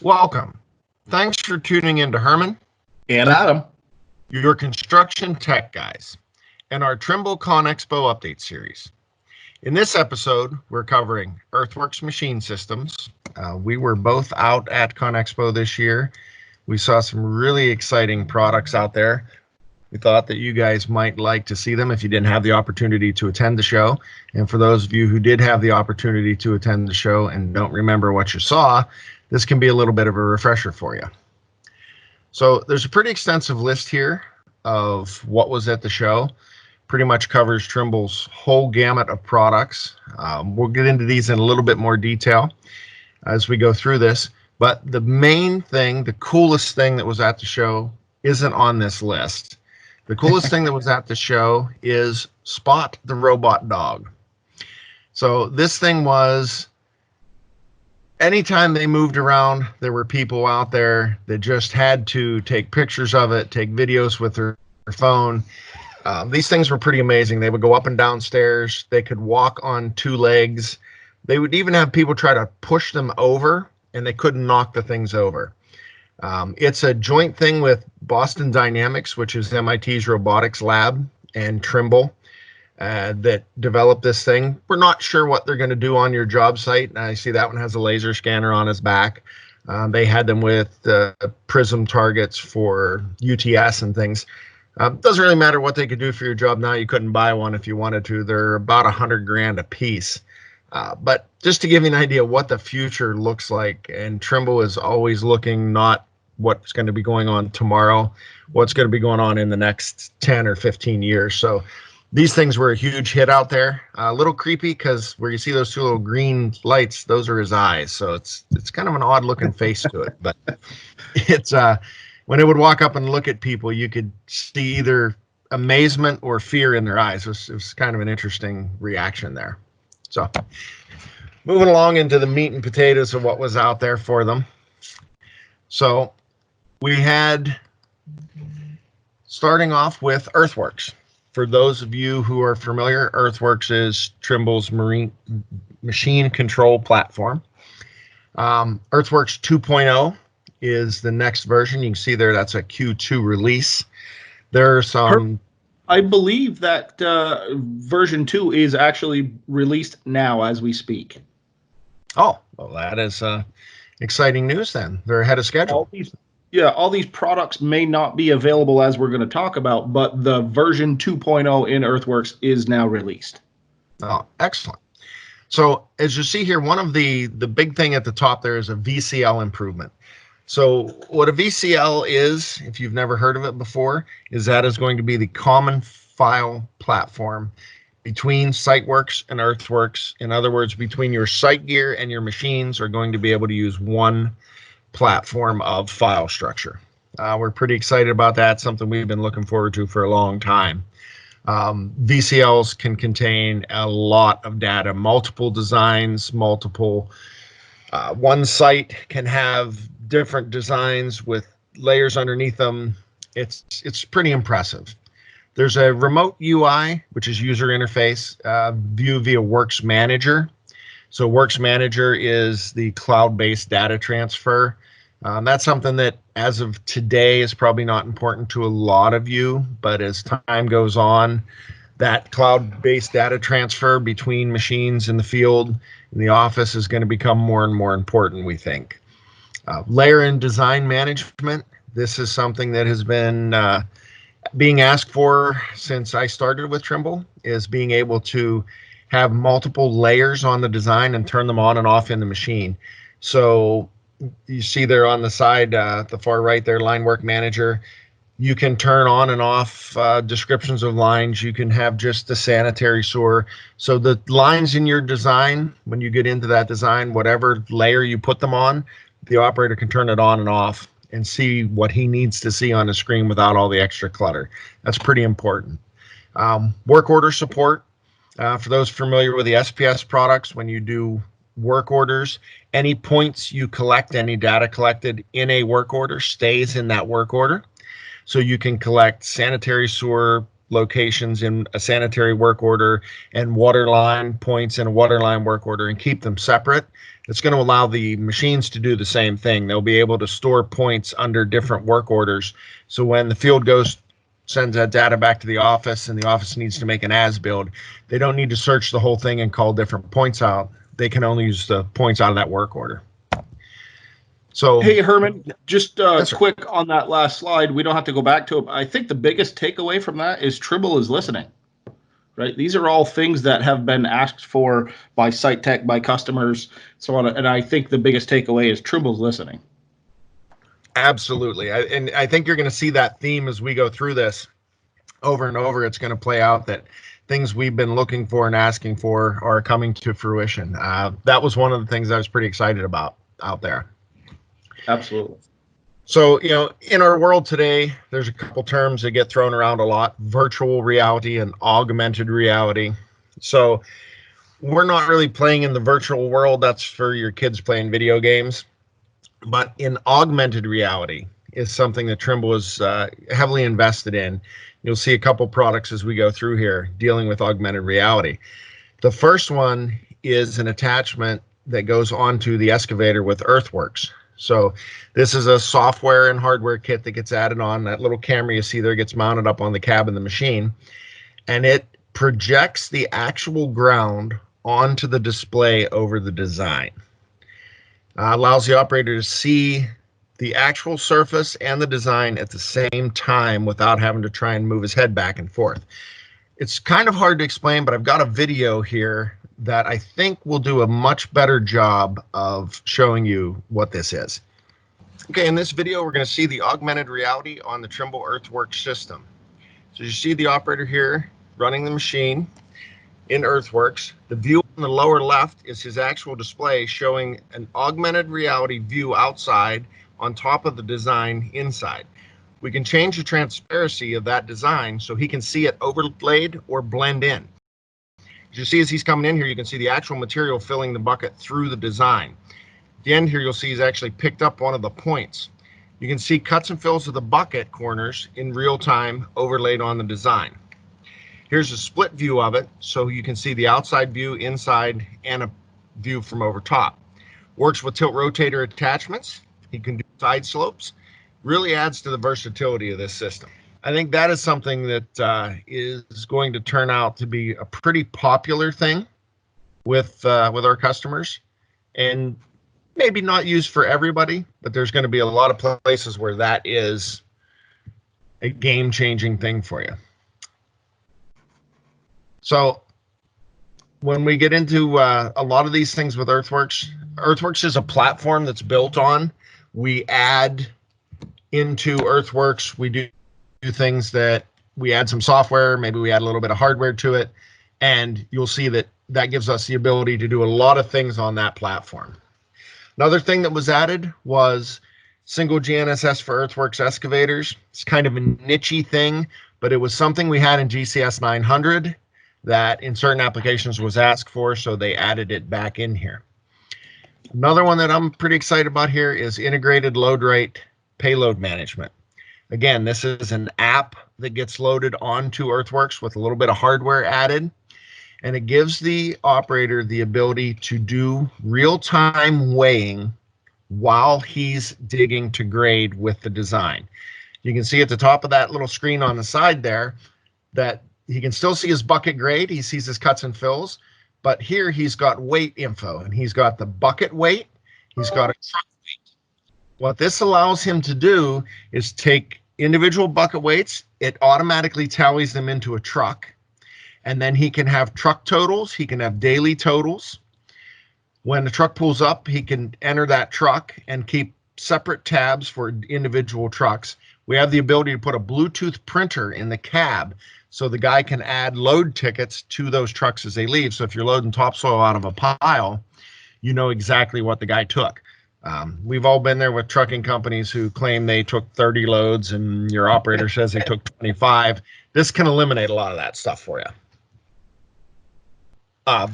Welcome. Thanks for tuning in to Herman, And Adam. your construction tech guys, and our Trimble ConExpo update series. In this episode, we're covering Earthworks machine systems. We were both out at ConExpo this year. We saw some really exciting products out there. We thought that you guys might like to see them if you didn't have the opportunity to attend the show. And for those of you who did have the opportunity to attend the show and don't remember what you saw, this can be a little bit of a refresher for you. So there's a pretty extensive list here of what was at the show. Pretty much covers Trimble's whole gamut of products. We'll get into these in a little bit more detail as we go through this. But the main thing, the coolest thing that was at the show isn't on this list. The coolest thing that was at the show is Spot the Robot Dog. So this thing was, anytime they moved around, there were people out there that just had to take pictures of it, take videos with their phone. These things were pretty amazing. They would go up and down stairs. They could walk on two legs. They would even have people try to push them over, and they couldn't knock the things over. It's a joint thing with Boston Dynamics, which is MIT's robotics lab, and Trimble that developed this thing. We're not sure what they're going to do on your job site. I see that one has a laser scanner on its back. They had them with prism targets for UTS and things. Doesn't really matter what they could do for your job now. You couldn't buy one if you wanted to. They're about $100,000 a piece. But just to give you an idea what the future looks like, and Trimble is always looking not what's going to be going on tomorrow, what's going to be going on in the next 10 or 15 years. So these things were a huge hit out there. A little creepy because where you see those two little green lights, those are his eyes. So it's kind of an odd looking face to it. But it's when it would walk up and look at people, you could see either amazement or fear in their eyes. It was kind of an interesting reaction there. So moving along into the meat and potatoes of what was out there for them. So we had, starting off with Earthworks. For those of you who are familiar, Earthworks is Trimble's machine control platform. Earthworks 2.0 is the next version. You can see there that's a Q2 release. There are some... I believe that version 2 is actually released now as we speak. Oh, well, that is exciting news then. They're ahead of schedule. All these products may not be available as we're going to talk about, but the version 2.0 in Earthworks is now released. Oh, excellent. So as you see here, one of the big thing at the top there is a VCL improvement. So what a VCL is, if you've never heard of it before, is that is going to be the common file platform between SiteWorks and Earthworks. In other words, between your site gear and your machines are going to be able to use one platform of file structure. We're pretty excited about that, something we've been looking forward to for a long time. VCLs can contain a lot of data, multiple designs, one site can have different designs with layers underneath them. It's pretty impressive. There's a remote UI, which is user interface, view via Works Manager. So Works Manager is the cloud-based data transfer. That's something that as of today is probably not important to a lot of you, but as time goes on, that cloud-based data transfer between machines in the field, in the office, is going to become more and more important, we think. Layer and design management. This is something that has been being asked for since I started with Trimble, is being able to have multiple layers on the design and turn them on and off in the machine. So you see there on the side, at the far right there, Line Work Manager. You can turn on and off descriptions of lines. You can have just the sanitary sewer. So the lines in your design, when you get into that design, whatever layer you put them on, the operator can turn it on and off and see what he needs to see on the screen without all the extra clutter. That's pretty important. Work order support. For those familiar with the SPS products, when you do work orders, any points you collect, any data collected in a work order stays in that work order. So you can collect sanitary sewer locations in a sanitary work order and water line points in a water line work order and keep them separate. It's going to allow the machines to do the same thing. They'll be able to store points under different work orders. So when the field sends that data back to the office and the office needs to make an as-build, they don't need to search the whole thing and call different points out. They can only use the points out of that work order. So, hey, Herman, just yes, quick on that last slide. We don't have to go back to it. I think the biggest takeaway from that is Trimble is listening, right? These are all things that have been asked for by site tech, by customers, so on. And I think the biggest takeaway is Trimble's listening. Absolutely. And I think you're going to see that theme as we go through this over and over. It's going to play out that things we've been looking for and asking for are coming to fruition. That was one of the things I was pretty excited about out there. Absolutely. So, in our world today, there's a couple terms that get thrown around a lot: virtual reality and augmented reality. So we're not really playing in the virtual world. That's for your kids playing video games. But in augmented reality is something that Trimble is heavily invested in. You'll see a couple products as we go through here dealing with augmented reality. The first one is an attachment that goes onto the excavator with Earthworks. So this is a software and hardware kit that gets added on. That little camera you see there gets mounted up on the cab of the machine, and it projects the actual ground onto the display over the design. Allows the operator to see the actual surface and the design at the same time without having to try and move his head back and forth. It's kind of hard to explain, but I've got a video here that I think will do a much better job of showing you what this is. Okay, in this video, we're going to see the augmented reality on the Trimble Earthworks system. So you see the operator here running the machine in Earthworks. The view on the lower left is his actual display showing an augmented reality view outside on top of the design inside. We can change the transparency of that design so he can see it overlaid or blend in. As you see, as he's coming in here, you can see the actual material filling the bucket through the design. At the end here, you'll see he's actually picked up one of the points. You can see cuts and fills of the bucket corners in real time overlaid on the design. Here's a split view of it, so you can see the outside view, inside, and a view from over top. Works with tilt rotator attachments. He can do side slopes. Really adds to the versatility of this system. I think that is something that is going to turn out to be a pretty popular thing with our customers, and maybe not used for everybody, but there's going to be a lot of places where that is a game-changing thing for you. So when we get into a lot of these things with Earthworks, Earthworks is a platform that's built on. We add into Earthworks, we do things that we add some software, maybe we add a little bit of hardware to it, and you'll see that that gives us the ability to do a lot of things on that platform. Another thing that was added was single GNSS for Earthworks excavators. It's kind of a niche-y thing, but it was something we had in GCS 900 that in certain applications was asked for, so they added it back in here. Another one that I'm pretty excited about here is integrated load rate payload management. Again, this is an app that gets loaded onto Earthworks with a little bit of hardware added, and it gives the operator the ability to do real-time weighing while he's digging to grade with the design. You can see at the top of that little screen on the side there that he can still see his bucket grade. He sees his cuts and fills, but here he's got weight info, and he's got the bucket weight. He's got a truck weight. What this allows him to do is take individual bucket weights. It automatically tallies them into a truck, and then he can have truck totals. He can have daily totals. When the truck pulls up, he can enter that truck and keep separate tabs for individual trucks. We have the ability to put a Bluetooth printer in the cab so the guy can add load tickets to those trucks as they leave. So if you're loading topsoil out of a pile, you know exactly what the guy took. We've all been there with trucking companies who claim they took 30 loads and your operator says they took 25. This can eliminate a lot of that stuff for you.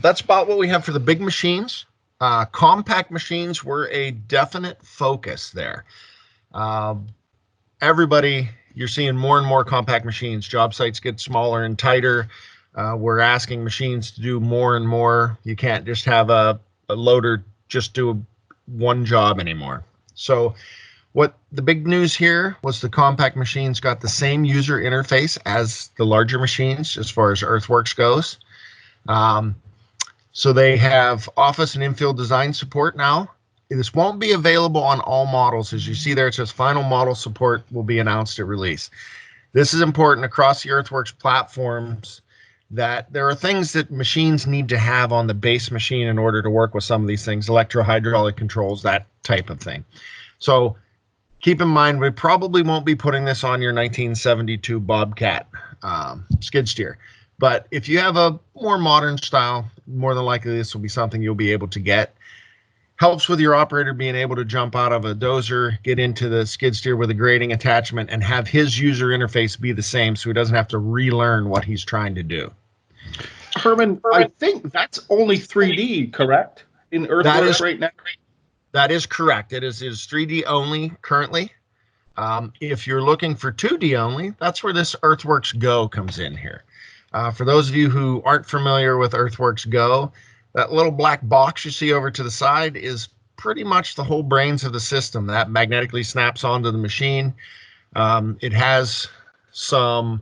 That's about what we have for the big machines. Compact machines were a definite focus there. Everybody you're seeing more and more compact machines. Job sites get smaller and tighter. We're asking machines to do more and more. You can't just have a loader just do one job anymore. So what the big news here was the compact machines got the same user interface as the larger machines as far as Earthworks goes. So they have office and infield design support now. This won't be available on all models. As you see there, it says final model support will be announced at release. This is important across the Earthworks platforms, that there are things that machines need to have on the base machine in order to work with some of these things, electro-hydraulic controls, that type of thing. So keep in mind, we probably won't be putting this on your 1972 Bobcat skid steer. But if you have a more modern style, more than likely this will be something you'll be able to get. Helps with your operator being able to jump out of a dozer, get into the skid steer with a grading attachment, and have his user interface be the same so he doesn't have to relearn what he's trying to do. Herman, I think that's only 3D, correct? In Earthworks right now? That is correct. It is 3D only currently. If you're looking for 2D only, that's where this Earthworks Go comes in here. For those of you who aren't familiar with Earthworks Go, that little black box you see over to the side is pretty much the whole brains of the system. That magnetically snaps onto the machine. It has some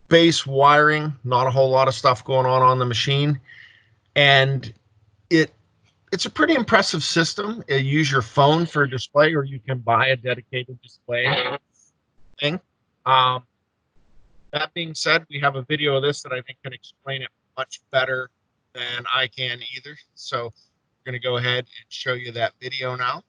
base wiring, not a whole lot of stuff going on the machine. And it's a pretty impressive system. You use your phone for a display, or you can buy a dedicated display thing. That being said, we have a video of this that I think can explain it much better than I can either. So we're going to go ahead and show you that video now.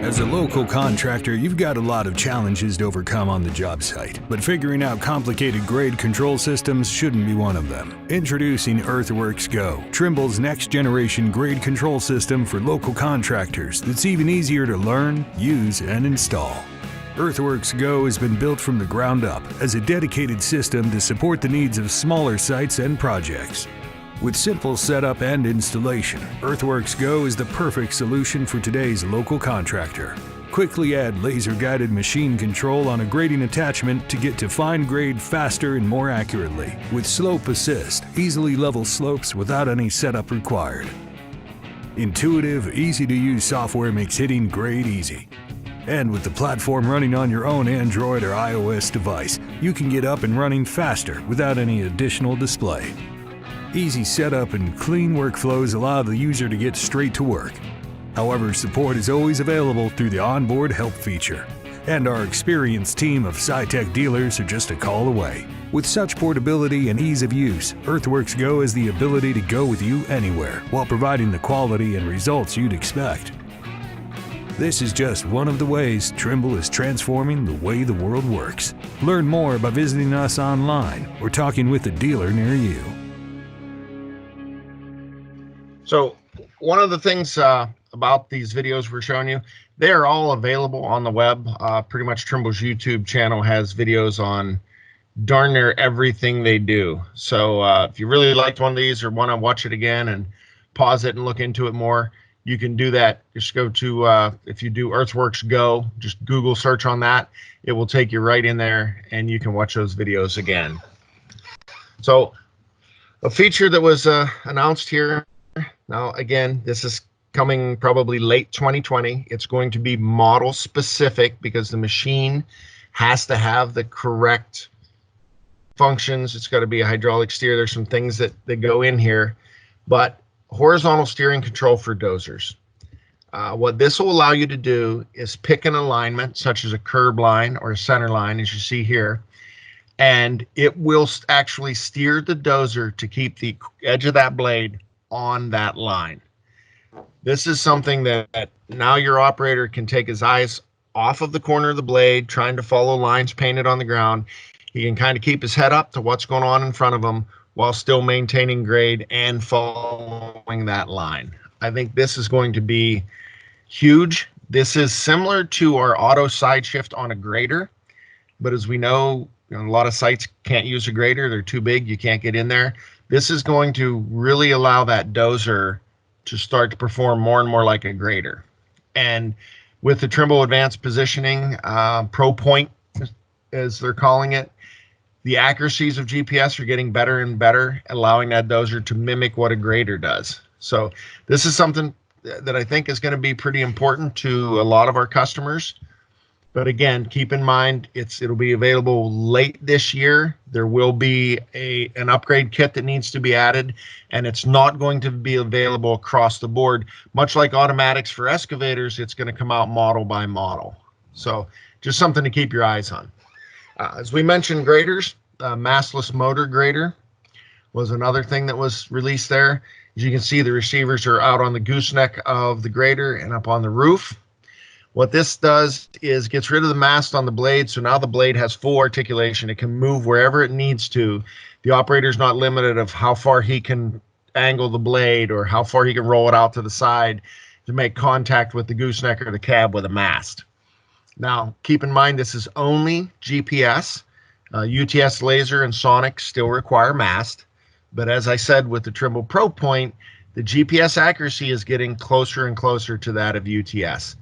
As a local contractor, you've got a lot of challenges to overcome on the job site, but figuring out complicated grade control systems shouldn't be one of them. Introducing Earthworks Go, Trimble's next-generation grade control system for local contractors that's even easier to learn, use, and install. Earthworks Go has been built from the ground up as a dedicated system to support the needs of smaller sites and projects. With simple setup and installation, Earthworks Go is the perfect solution for today's local contractor. Quickly add laser-guided machine control on a grading attachment to get to fine grade faster and more accurately. With Slope Assist, easily level slopes without any setup required. Intuitive, easy-to-use software makes hitting grade easy. And with the platform running on your own Android or iOS device, you can get up and running faster without any additional display. Easy setup and clean workflows allow the user to get straight to work. However, support is always available through the onboard help feature. And our experienced team of SciTech dealers are just a call away. With such portability and ease of use, Earthworks Go has the ability to go with you anywhere while providing the quality and results you'd expect. This is just one of the ways Trimble is transforming the way the world works. Learn more by visiting us online or talking with a dealer near you. So one of the things about these videos we're showing you, they are all available on the web. Pretty much Trimble's YouTube channel has videos on darn near everything they do. So if you really liked one of these or want to watch it again and pause it and look into it more, you can do that. Just go to, if you do Earthworks Go, just Google search on that. It will take you right in there and you can watch those videos again. So a feature that was announced here. Now, again, this is coming probably late 2020. It's going to be model specific because the machine has to have the correct functions. It's got to be a hydraulic steer. There's some things that go in here, but horizontal steering control for dozers. What this will allow you to do is pick an alignment such as a curb line or a center line, as you see here, and it will actually steer the dozer to keep the edge of that blade on that line. This is something that now your operator can take his eyes off of the corner of the blade, trying to follow lines painted on the ground. He can kind of keep his head up to what's going on in front of him while still maintaining grade and following that line. I think this is going to be huge. This is similar to our auto side shift on a grader, but as we know, a lot of sites can't use a grader. They're too big. You can't get in there. This is going to really allow that dozer to start to perform more and more like a grader. And with the Trimble Advanced Positioning Pro Point, as they're calling it, the accuracies of GPS are getting better and better, allowing that dozer to mimic what a grader does. So this is something that I think is going to be pretty important to a lot of our customers. But again, keep in mind, it'll be available late this year. There will be an upgrade kit that needs to be added, and it's not going to be available across the board. Much like automatics for excavators, it's going to come out model by model. So just something to keep your eyes on. As we mentioned, graders, mastless motor grader was another thing that was released there. As you can see, the receivers are out on the gooseneck of the grader and up on the roof. What this does is gets rid of the mast on the blade, so now the blade has full articulation. It can move wherever it needs to. The operator's not limited of how far he can angle the blade or how far he can roll it out to the side to make contact with the gooseneck or the cab with a mast. Now, keep in mind, this is only GPS. UTS laser and sonic still require mast. But as I said, with the Trimble Pro Point, the GPS accuracy is getting closer and closer to that of UTS.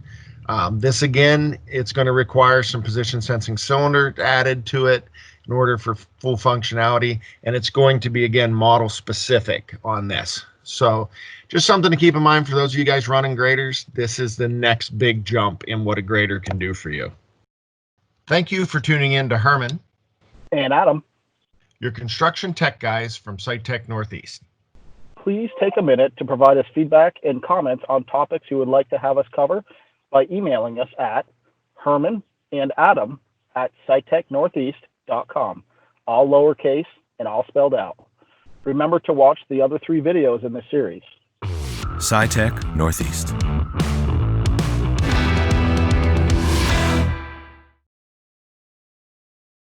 This again, it's going to require some position sensing cylinder added to it in order for full functionality, and it's going to be, again, model specific on this. So just something to keep in mind for those of you guys running graders. This is the next big jump in what a grader can do for you. Thank you for tuning in to Herman and Adam, your construction tech guys from Site Tech Northeast. Please take a minute to provide us feedback and comments on topics you would like to have us cover by emailing us at hermanandadam@sitetechnortheast.com, all lowercase and all spelled out. Remember to watch the other 3 videos in this series. SciTech Northeast.